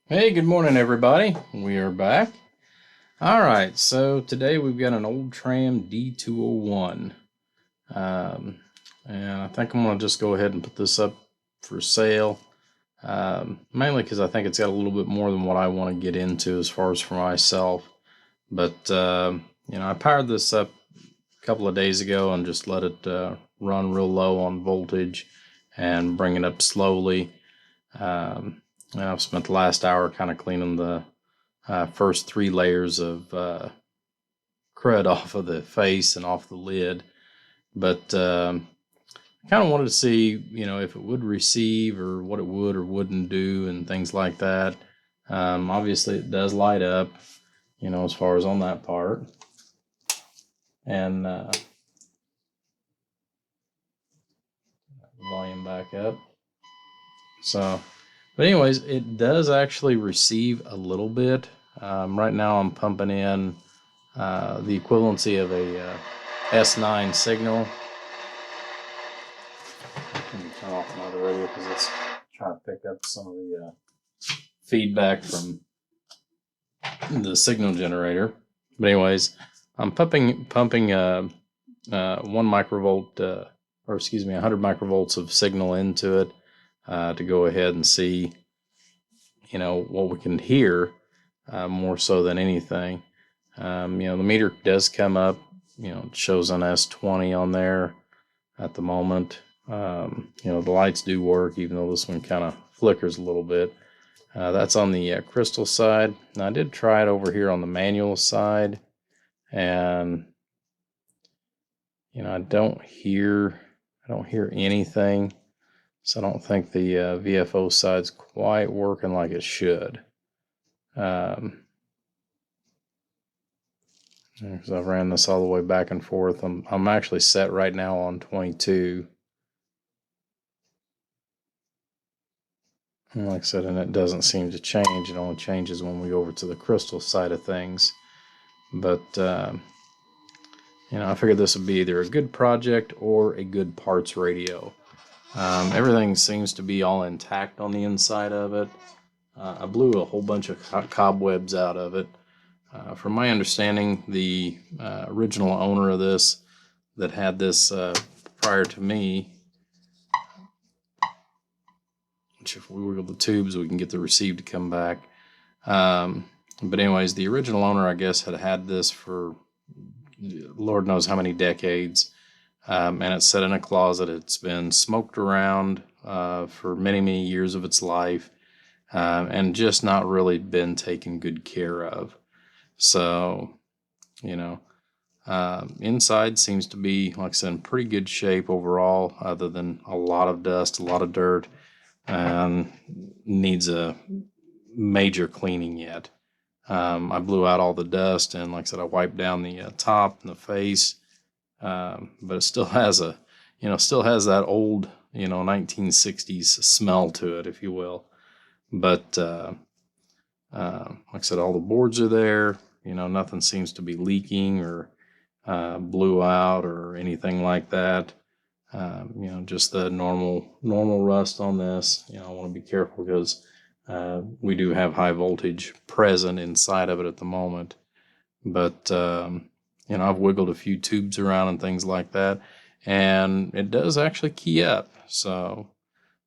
Hey, good morning, everybody. We are back. All right, so today we've got an old Tram D201. Um, and I think I'm going to just go ahead and put this up for sale. Mainly because I think it's got a little bit more than what I want to get into as far as for myself. But, I powered this up a couple of days ago and just let it run real low on voltage and bring it up slowly. And I've spent the last hour kind of cleaning the first three layers of crud off of the face and off the lid. But I kind of wanted to see, if it would receive or what it would or wouldn't do and things like that. Obviously, it does light up, as far as on that part. And volume back up. So, but anyways, it does actually receive a little bit. Right now, I'm pumping in the equivalency of a S9 signal. Let me turn off my other radio because it's trying to pick up some of the feedback from the signal generator. But anyways, I'm pumping 1 microvolt, 100 microvolts of signal into it to go ahead and see, what we can hear more so than anything. The meter does come up, it shows an S20 on there at the moment. The lights do work, even though this one kind of flickers a little bit. That's on the crystal side. Now, I did try it over here on the manual side, and I don't hear anything. So I don't think the VFO side's quite working like it should. Because I've ran this all the way back and forth. I'm actually set right now on 22. And like I said, and it doesn't seem to change. It only changes when we go over to the crystal side of things. But, I figured this would be either a good project or a good parts radio. Everything seems to be all intact on the inside of it. I blew a whole bunch of cobwebs out of it. From my understanding, the original owner of this that had this prior to me, which if we wiggle the tubes, we can get the receive to come back. But anyways, the original owner, I guess, had this for Lord knows how many decades. And it's set in a closet. It's been smoked around for many, many years of its life, and just not really been taken good care of. So, inside seems to be, like I said, in pretty good shape overall, other than a lot of dust, a lot of dirt, and needs a major cleaning yet. I blew out all the dust, and like I said, I wiped down the top and the face. But it still has that old, 1960s smell to it, if you will. But like I said, all the boards are there. Nothing seems to be leaking or blew out or anything like that. Just the normal rust on this. I want to be careful because we do have high voltage present inside of it at the moment. But I've wiggled a few tubes around and things like that, and it does actually key up. So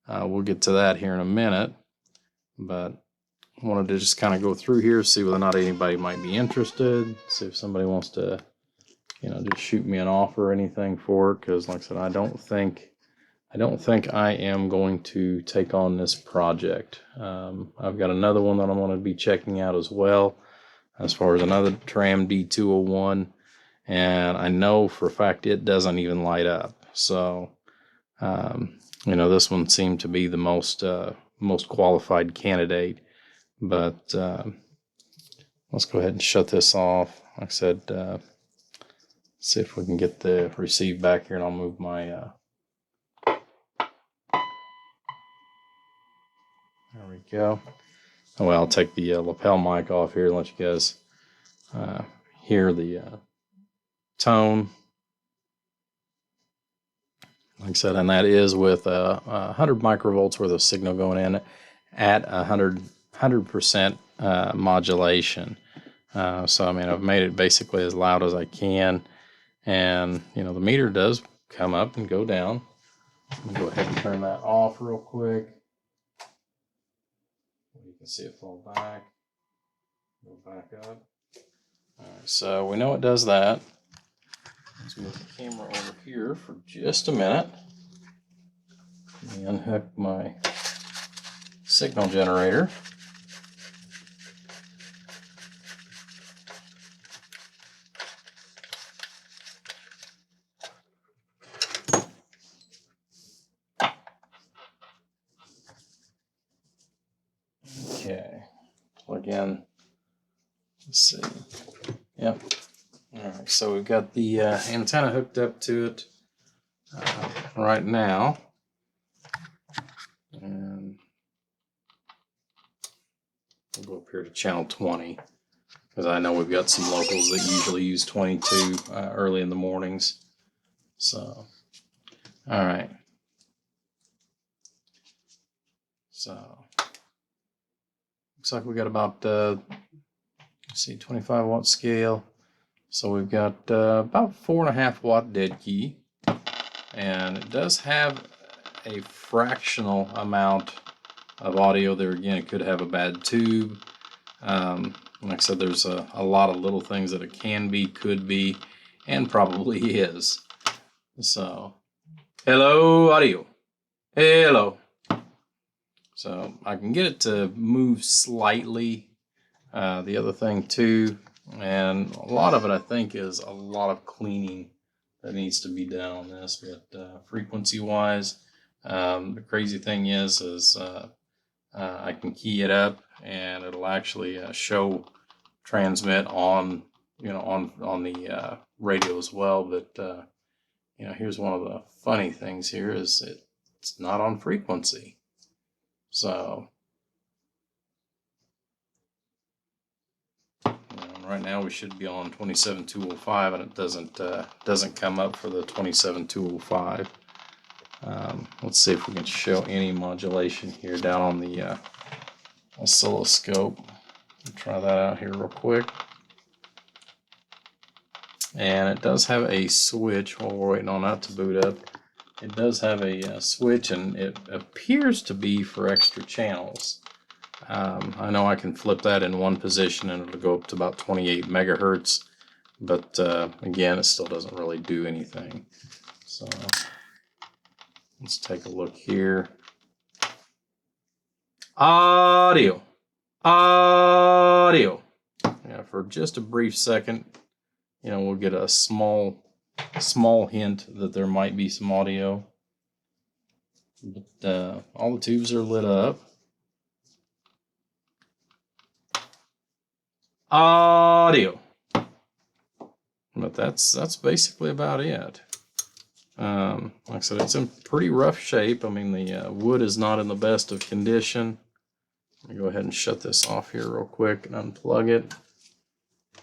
we'll get to that here in a minute. But I wanted to just kind of go through here, see whether or not anybody might be interested, see if somebody wants to, just shoot me an offer or anything for it. Because, like I said, I don't think I am going to take on this project. I've got another one that I'm going to be checking out as well, as far as another Tram D201. And I know for a fact it doesn't even light up. So, this one seemed to be the most qualified candidate. But let's go ahead and shut this off. Like I said, see if we can get the receive back here, and I'll move my. There we go. Well, I'll take the lapel mic off here and let you guys hear the tone. Like I said, and that is with 100 microvolts worth of signal going in at 100 100% modulation. So I mean, I've made it basically as loud as I can, and you know, the meter does come up and go down. Let me go ahead and turn that off real quick. You can see it fall back, go back up. All right, so we know it does that. Let's move the camera over here for just a minute. Let me unhook my signal generator. Okay, plug in. Let's see. Yep. All right, so we've got the antenna hooked up to it right now. And we'll go up here to channel 20, because I know we've got some locals that usually use 22 early in the mornings. So, all right. So, looks like we got about, let's see, 25 watt scale. So we've got about 4.5 watt dead key, and it does have a fractional amount of audio there. Again, it could have a bad tube. Like I said, there's a lot of little things that it can be, could be, and probably is. So, hello, audio. Hello. So I can get it to move slightly. The other thing too, and a lot of it I think is a lot of cleaning that needs to be done on this, but frequency wise, the crazy thing is I can key it up and it'll actually show transmit on, you know, on the radio as well. But you know, here's one of the funny things here is it's not on frequency. So right now we should be on 27205, and it doesn't come up for the 27205. Let's see if we can show any modulation here down on the oscilloscope. Try that out here real quick. And it does have a switch while we're waiting on that to boot up. It does have a switch, and it appears to be for extra channels. I know I can flip that in one position and it'll go up to about 28 megahertz, but again, it still doesn't really do anything. So let's take a look here. Audio. Audio. Yeah, for just a brief second, you know, we'll get a small hint that there might be some audio. But all the tubes are lit up. Audio. But that's basically about it. Like I said, it's in pretty rough shape. I mean, the wood is not in the best of condition. Let me go ahead and shut this off here real quick and unplug it.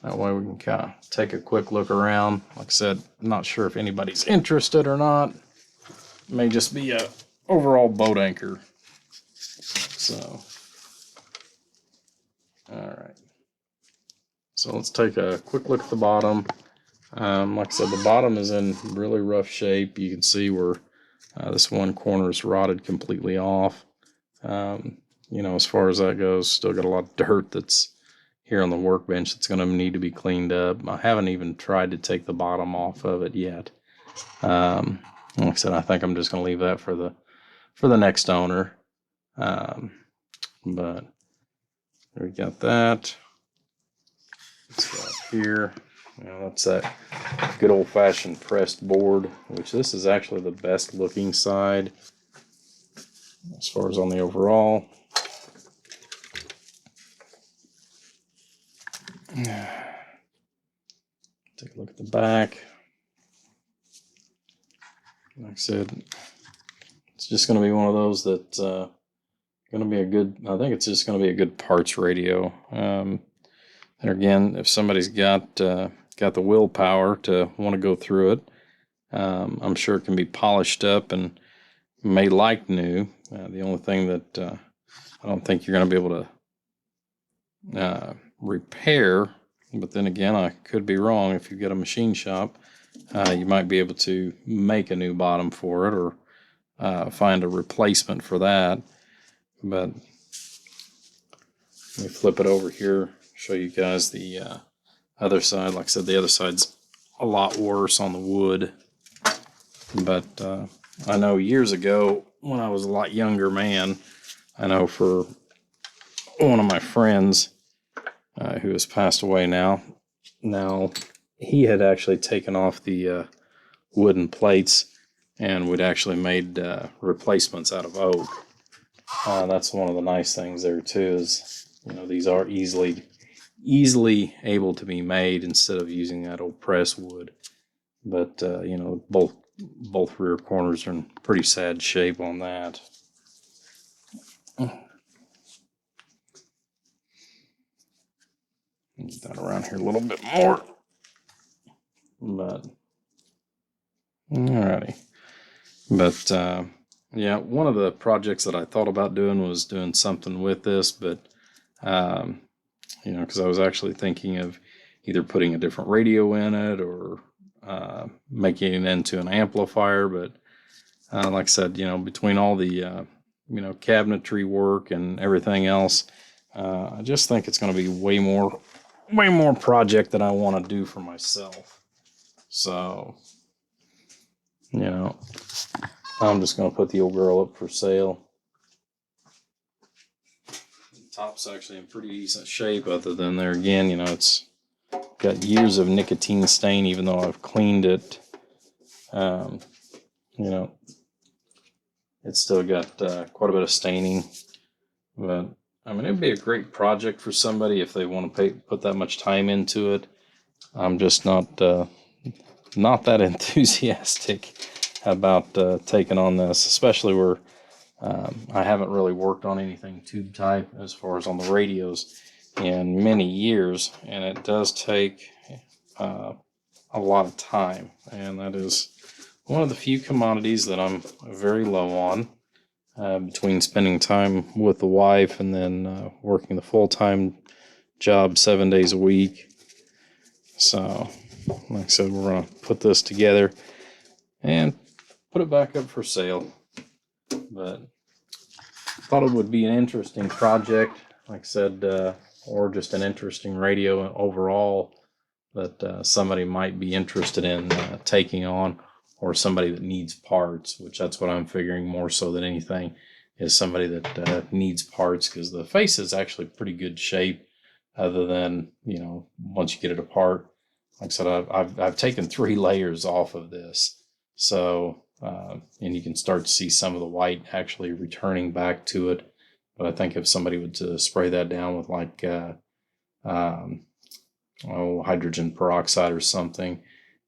That way we can kind of take a quick look around. Like I said, I'm not sure if anybody's interested or not. It may just be a overall boat anchor. So, all right. So let's take a quick look at the bottom. Like I said, the bottom is in really rough shape. You can see where this one corner is rotted completely off. You know, as far as that goes, still got a lot of dirt that's here on the workbench that's going to need to be cleaned up. I haven't even tried to take the bottom off of it yet. Like I said, I think I'm just going to leave that for the next owner. But we got that. Let's go up here. You know, that's that good old-fashioned pressed board, which this is actually the best looking side as far as on the overall. Take a look at the back. Like I said, it's just going to be one of those that's going to be a good, I think it's just going to be a good parts radio. And again, if somebody's got the willpower to want to go through it, I'm sure it can be polished up and made like new. The only thing that I don't think you're going to be able to repair, but then again, I could be wrong. If you get a machine shop, you might be able to make a new bottom for it, or find a replacement for that. But let me flip it over here, show you guys the other side. Like I said, the other side's a lot worse on the wood. But I know years ago, when I was a lot younger man, I know for one of my friends who has passed away now, he had actually taken off the wooden plates, and we'd actually made replacements out of oak. That's one of the nice things there too, is, you know, these are easily able to be made instead of using that old press wood. But you know, both rear corners are in pretty sad shape on that. Get that around here a little bit more. But alrighty. But yeah, one of the projects that I thought about doing was doing something with this, but you know, because I was actually thinking of either putting a different radio in it, or making it into an amplifier. But like I said, you know, between all the you know, cabinetry work and everything else, I just think it's going to be way more project that I want to do for myself. So, you know, I'm just going to put the old girl up for sale. The top's actually in pretty decent shape, other than there again, you know, it's got years of nicotine stain, even though I've cleaned it. You know, it's still got quite a bit of staining. But I mean, it'd be a great project for somebody if they want to put that much time into it. I'm just not that enthusiastic about taking on this, especially where I haven't really worked on anything tube type as far as on the radios in many years, and it does take a lot of time, and that is one of the few commodities that I'm very low on, between spending time with the wife and then working the full-time job 7 days a week. So, like I said, we're going to put this together and put it back up for sale. But I thought it would be an interesting project, like I said, or just an interesting radio overall that somebody might be interested in taking on, or somebody that needs parts, which that's what I'm figuring more so than anything, is somebody that needs parts, because the face is actually pretty good shape, other than, you know, once you get it apart. Like I said, I've taken 3 layers off of this, so and you can start to see some of the white actually returning back to it. But I think if somebody would spray that down with like hydrogen peroxide or something,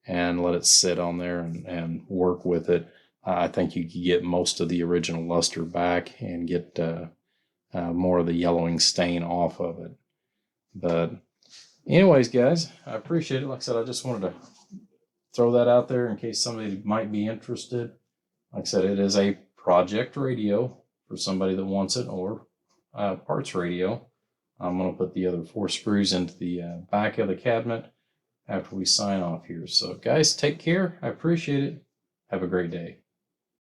and let it sit on there and work with it, I think you could get most of the original luster back and get more of the yellowing stain off of it. But anyways, guys, I appreciate it. Like I said, I just wanted to throw that out there in case somebody might be interested. Like I said, it is a project radio for somebody that wants it, or parts radio. I'm going to put the other 4 screws into the back of the cabinet after we sign off here. So guys, take care. I appreciate it. Have a great day.